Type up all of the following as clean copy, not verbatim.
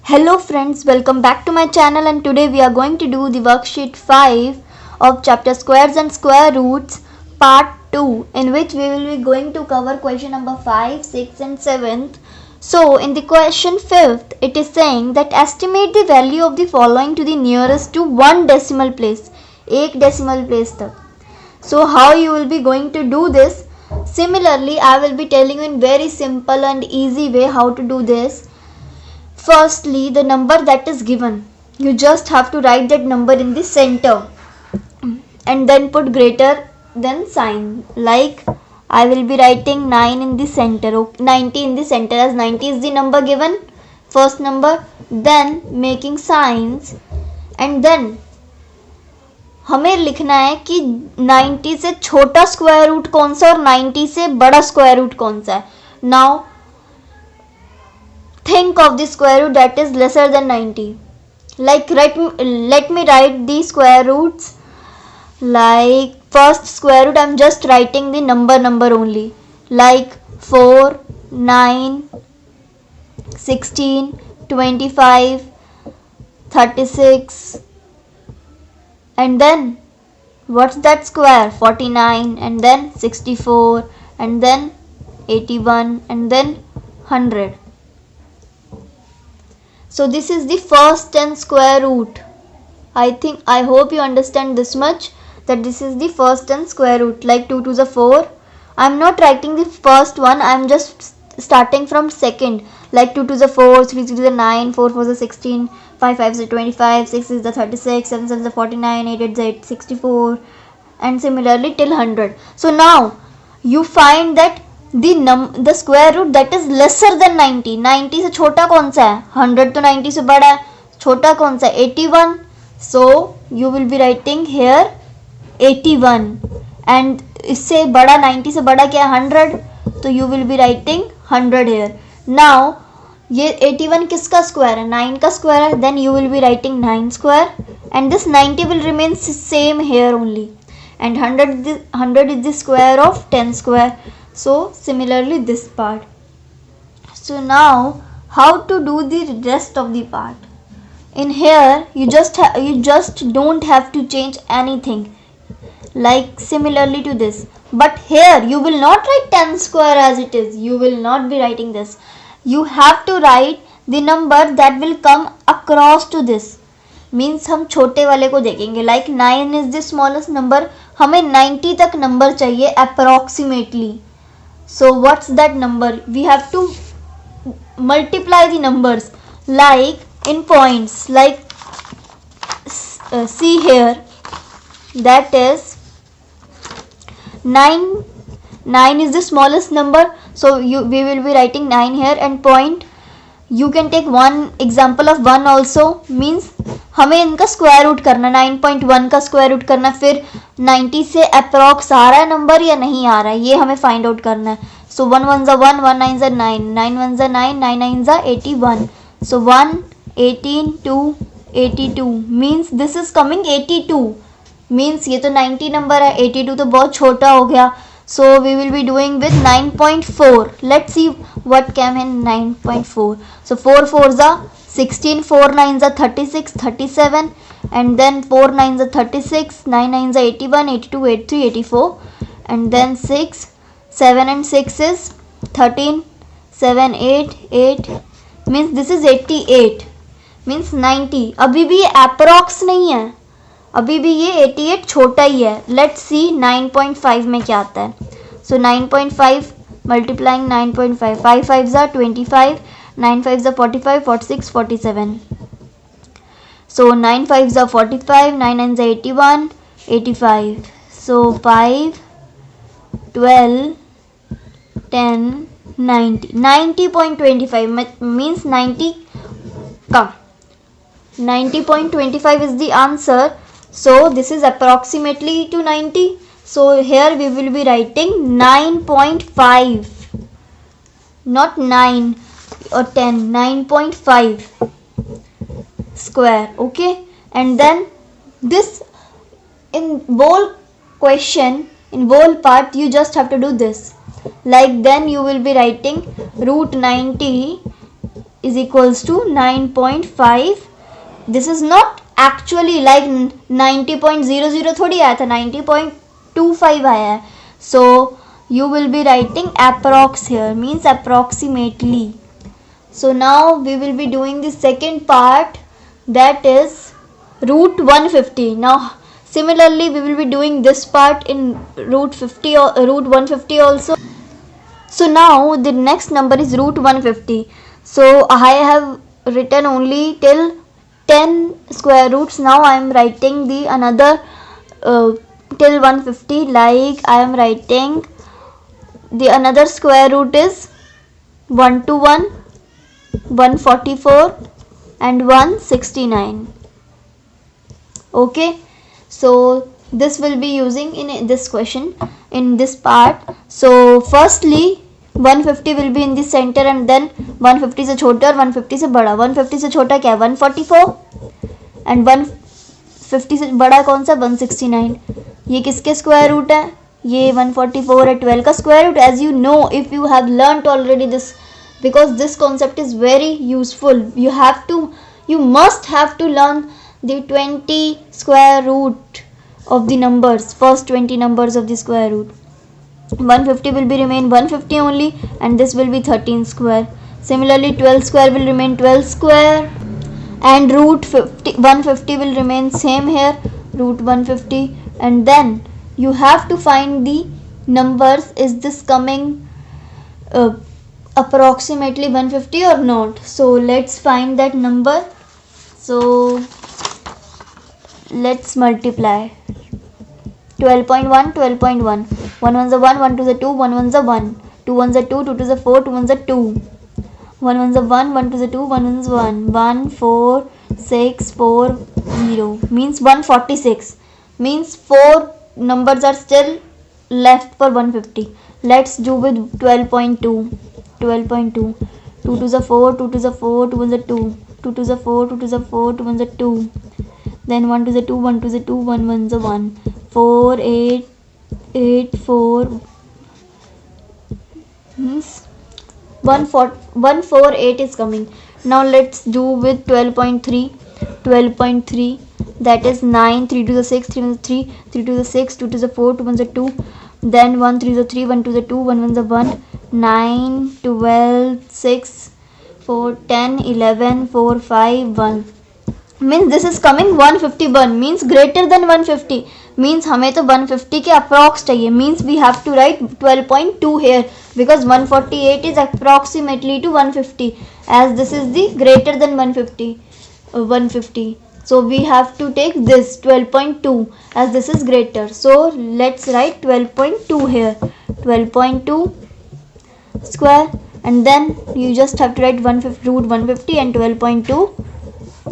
Hello friends, welcome back to my channel, and today we are going to do the worksheet 5 of chapter squares and square roots part 2, in which we will be going to cover question number 5, 6 and 7th. So in the question 5th, it is saying that estimate the value of the following to the nearest to 1 decimal place, 1 decimal place tak. So how you will be going to do this? Similarly, I will be telling you in very simple and easy way how to do this. Firstly, the number that is given, you just have to write that number in the center and then put greater than sign. Like I will be writing 9 in the center, 90 in the center, as 90 is the number given, first number. Then making signs, and then हमें लिखना है कि 90 से छोटा square root कौन सा और 90 से बड़ा स्क्वायर रूट कौन सा है. Now think of the square root that is lesser than 90. Like let me write the square roots. Like first square root, I'm just writing the number only, like 4, 9, 16, 25, 36, and then what's that square? 49, and then 64, and then 81, and then 100. So this is the first 10 square root. I hope you understand this much, that this is the first 10 square root. Like 2 to the 4. I am not writing the first one, I am just starting from second. Like 2 to the 4, 3 to the 9, 4 4 the 16, 5 5 is the 25, 6 is the 36, 7 7 is the 49, 8 8 is the 64, and similarly till 100. So now you find that the square root that is lesser than 90. 90 से छोटा कौन सा है? 100 तो 90 से बड़ा है. छोटा कौन सा है? 81. So you will be writing here 81, and इससे बड़ा 90 से बड़ा क्या है? 100. तो you will be writing 100 here. Now ये 81 किसका स्क्वायर है? 9 का स्क्वायर है. Then you will be writing 9 square, and this 90 will remain same here only, and 100 is the square of 10 square. So similarly this part. So now how to do the rest of the part? In here you just don't have to change anything, like similarly to this. But here you will not write 10 square as it is. You will not be writing this. You have to write the number that will come across to this. Means हम छोटे वाले को देखेंगे. Like 9 is the smallest number. हमें 90 तक number चाहिए approximately. So what's that number? We have to multiply the numbers like in points. Like see here, that is 9. 9 is the smallest number, so we will be writing 9 here, and point. You can take one example of 1 also. Means हमें इनका square root करना, 9.1 का square root करना. फिर 90 से approx आ रहा है number या नहीं आ रहा है, ये हमें फाइंड आउट करना है. सो 1 1 ज़ा 1, 1 9 ज़ा 9, 9 1 ज़ा 9, 9 9 ज़ा 81. सो 1 18 2 82 means this is coming 82. Means ये तो 90 नंबर है, 82 तो बहुत छोटा हो गया. So we will be doing with 9.4. Let's see what came in 9.4. So 4 4s are 16, 4 9s are 36, 37, and then 4 9s are 36, 9 9s are 81, 82, 83, 84, and then 6, 7 and 6 is 13, 7 8 8 means this is 88. Means 90. अभी भी approx नहीं है, अभी भी ये 88 छोटा ही है. Let's see 9.5 में क्या आता है. सो 9.5 मल्टीप्लाइंग 9.5, 5 5 ज़ा 25, 9 5 ज़ा 45, 46, 47. सो 9 5 ज़ा 45, 9 9 ज़ा 81, 85. सो 5 12 10 90. 90.25 means 90 का 90.25 is the answer. So this is approximately to 90. So here we will be writing 9.5, not 9 or 10, 9.5 square. Okay, and then this in whole question, in whole part you just have to do this. Like then you will be writing root 90 is equals to 9.5. This is not actually like 90.00 थोड़ी आया था, 90.25 आया है. So you will be writing approx here, means approximately. So now we will be doing the second part, that is root 150. Now similarly we will be doing this part in root 50 or root 150 also. So now the next number is root 150. So I have written only till 10 square roots. Now I am writing the another till 150, like I am writing the another square root is 121, 144 and 169. Okay, so this will be using in this question, in this part. So firstly 150 will be in the center and then 150 से छोटा और 150 से बड़ा. 150 से छोटा क्या है 144 and 150 से बड़ा कौन सा 169. ये किसके स्क्वायर रूट है, ये 144 है 12 का square root. As you know, if you have learned already this, because this concept is very useful, you must have to learn the 20 square root of the numbers, first 20 numbers of the square root. 150 will be remain 150 only and this will be 13 square. Similarly 12 square will remain 12 square and root 150 will remain same here, root 150. And then you have to find the numbers, is this coming approximately 150 or not. So let's find that number. So let's multiply 12.1, 12.1, 1 ones are 1, 1 twos are 2, 1 ones are 1, 2 ones are 2, 2 twos are 4, 2 ones are 2, 1 ones are 1, 1 twos are 2, 1 ones 1, 1, 4, 6, 4, 0, means 146, means 4 numbers are still left for 150. Let's do with 12.2, 12.2, 2 twos are 4, 2 twos are 4, 2 ones are 2, 2 twos are 4, 2 twos are 4, 2 ones are 2, then 1 twos are 2, 1 twos are 2, 1 ones are 1, 4, 8, 8, 4, means 148 is coming. Now let's do with 12.3, 12.3, that is 9, 3 to the 6, 3 to the 3, 3 to the 6, 2 to the 4, 2 ones are 2, then 1 3 to the 3, 1 to the 2, 1 ones are 1, 9, 12, 6, 4, 10, 11, 4, 5, 1, means this is coming 151, means greater than 150, means हमें तो 150 के approx चाहिए, means we have to write 12.2 here because 148 is approximately to 150, as this is the greater than 150, so we have to take this 12.2 as this is greater. So let's write 12.2 here, 12.2 square, and then you just have to write root 150 and 12.2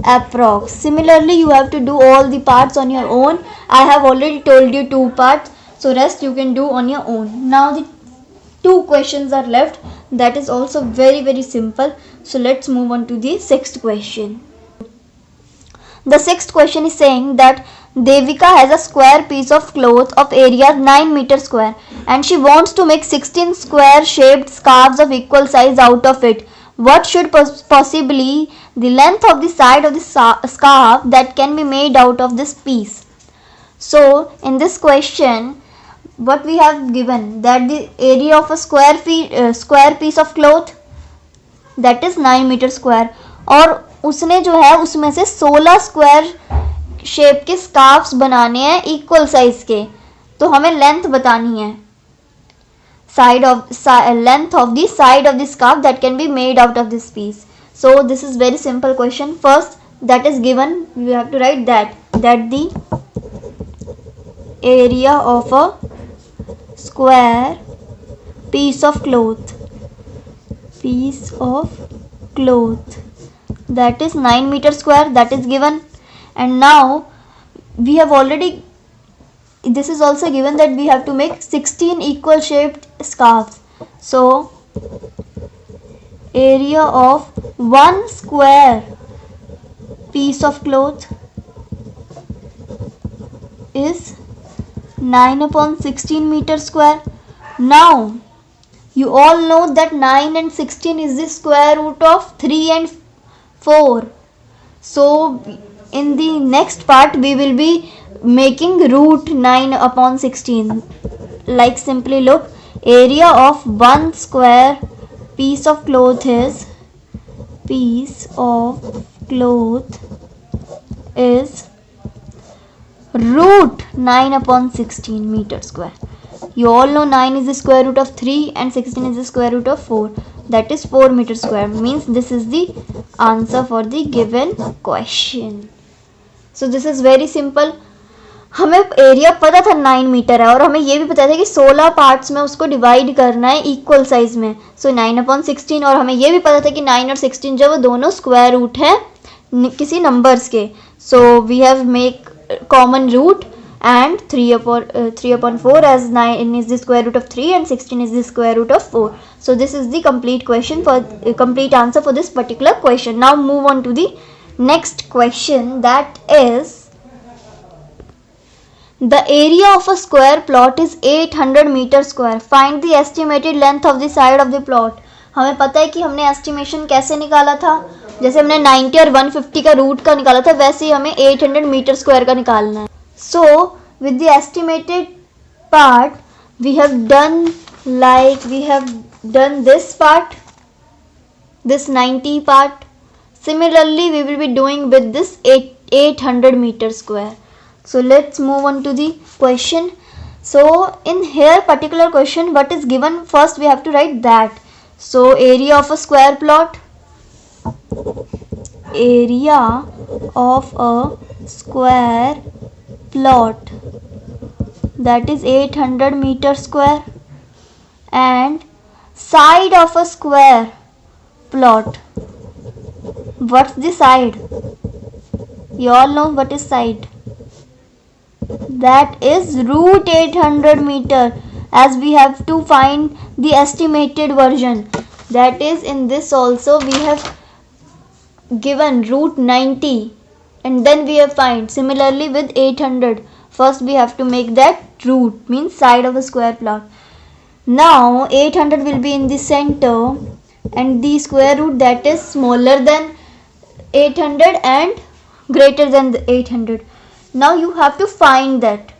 approx. Similarly you have to do all the parts on your own. I have already told you 2 parts, so rest you can do on your own. Now the 2 questions are left, that is also very simple. So let's move on to the 6th question. The 6th question is saying that Devika has a square piece of cloth of area 9 meter square and she wants to make 16 square shaped scarves of equal size out of it. What should possibly the length of the side of the scarf that can be made out of this piece? So in this question what we have given, that the area of a square piece of cloth, that is 9 meter square, और उसने जो है उसमें से 16 square shape के scarfs बनाने हैं equal size के, तो हमें लेंथ बतानी है, length of the side of the scarf that can be made out of this piece. So this is very simple question. First, that is given, we have to write that the area of a square piece of cloth that is 9 meter square, that is given. And now we have already, this is also given that we have to make 16 equal shaped scarves. So area of one square piece of cloth is 9 upon 16 meter square. Now you all know that 9 and 16 is the square root of 3 and 4. So in the next part we will be making root 9 upon 16. Like simply look, area of one square piece of cloth is root 9 upon 16 meter square. You all know 9 is the square root of 3 and 16 is the square root of 4. That is 4 meter square. Means this is the answer for the given question. So this is very simple. हमें area पता था 9 metre है और हमें ये भी पता था कि 16 पार्ट्स में उसको डिवाइड करना है इक्वल साइज में. सो 9 अपॉन 16 और हमें ये भी पता था कि 9 और 16 जो वो दोनों स्क्वायर रूट है किसी नंबर्स के. So we have make common root and 3 upon 4 as 9 is the square root of 3 and 16 is the square root of 4. So this is the complete question for complete answer for this particular question. Now move on to the next question, that is the area of a square plot is 800 meter square. Find the estimated length of the side of the plot. हमें पता है कि हमने estimation कैसे निकाला था, जैसे हमने 90 और 150 का रूट का निकाला था वैसे ही हमें 800 मीटर स्क्वायर का निकालना है. So with the estimated part we have done this part, this 90 part. Similarly we will be doing with this 800 meter square. So let's move on to the question. So in here particular question what is given, first we have to write that. So area of a square plot, area of a square plot, that is 800 meter square, and side of a square plot. What's the side? You all know what is side. That is root 800 meter, as we have to find the estimated version. That is in this also we have given root 90 and then we have find. Similarly with 800, first we have to make that root, means side of a square plot. Now 800 will be in the center and the square root that is smaller than 800 and greater than the 800. Now you have to find that.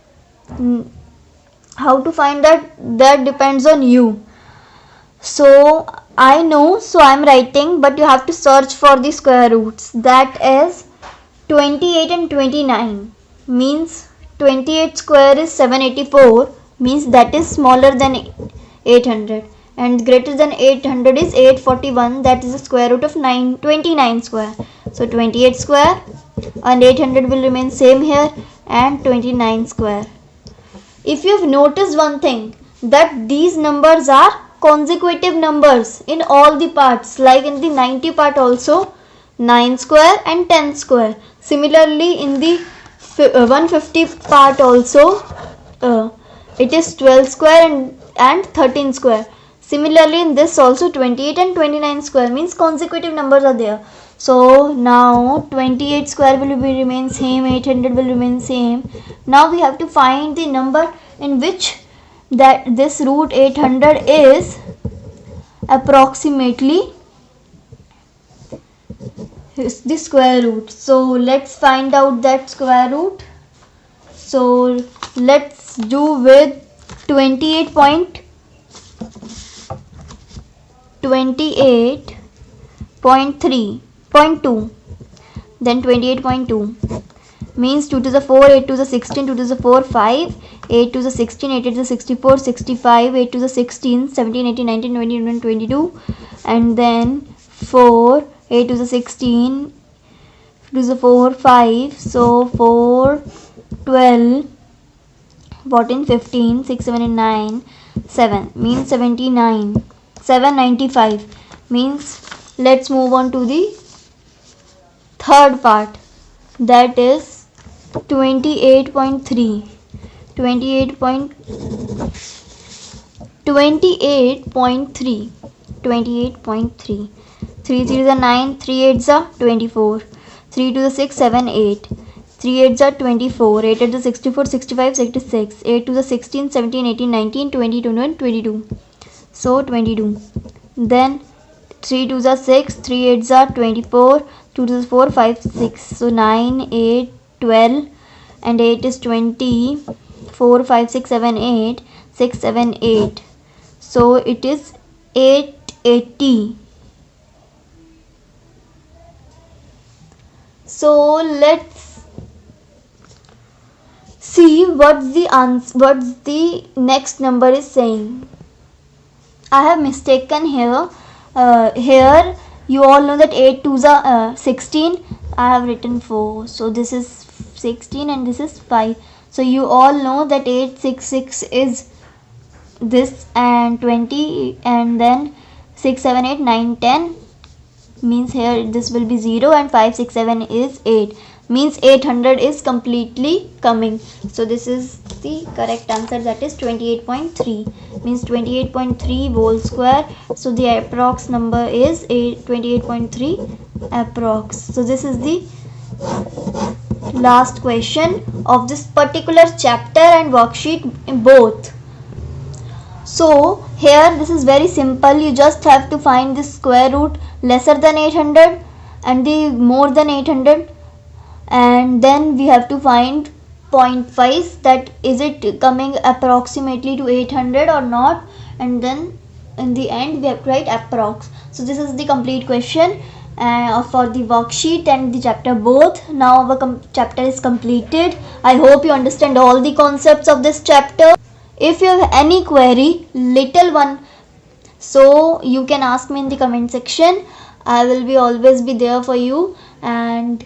How to find that depends on you. So I know, so I am writing, but you have to search for the square roots. That is 28 and 29, means 28 square is 784, means that is smaller than 800, and greater than 800 is 841, that is the square root of 29 square. So 28 square and 800 will remain same here, and 29 square. If you have noticed one thing, that these numbers are consecutive numbers in all the parts, like in the 90 part also 9 square and 10 square. Similarly in the 150 part also it is 12 square and 13 square. Similarly in this also 28 and 29 square, means consecutive numbers are there. So now 28 square will remain same, 800 will remain same. Now we have to find the number in which that this root 800 is approximately the square root. So let's find out that square root. So let's do with 28.2, then 28.2 means 2 to the 4, 8 to the 16, 2 to the 4, 5, 8 to the 16, 8 to the 64, 65, 8 to the 16, 17, 18, 19, 20, 21, 22, and then 4, 8 to the 16, 2 to the 4, 5, so 4, 12, 14, 15, 6, 7 and 9, 7 means 79, 795 means. Let's move on to the third part, that is 28.3, 28.3, 3 3 is a 9, 3 8 is a 24, 3 to the 6, 7, 8, 3 8s are 24, 8 8 is 64, 65, 66, 8 to the 16, 17, 18, 19, 20, 21, 22. So 22. Then 3 2s are 6, 3 8s are 24, 2 to the 4, 5, 6. So 9, 8, 12, and 8 is 20, 4, 5, 6, 7, 8, 6, 7, 8. So it is 880. So let's see what's the answer, what's the next number is saying. I have mistaken here. Here you all know that 8 2s are 16. I have written 4. So this is 16 and this is 5. So you all know that 866 is this, and 20, and then 6 7 8 9 10 means here this will be 0, and 5 6 7 is 8, means 800 is completely coming. So this is the correct answer, that is 28.3, means 28.3 whole square. So the approx number is 28.3 approx. So this is the last question of this particular chapter and worksheet both. So here this is very simple. You just have to find the square root lesser than 800 and the more than 800, and then we have to find pointwise that is it coming approximately to 800 or not, and then in the end we have to write approx. So this is the complete question for the worksheet and the chapter both. Now our chapter is completed. I hope you understand all the concepts of this chapter. If you have any query, little one, so you can ask me in the comment section. I will be always be there for you. And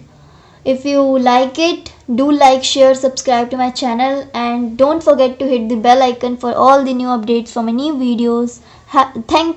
if you like it, do like, share, subscribe to my channel, and don't forget to hit the bell icon for all the new updates from my new videos. Thank you.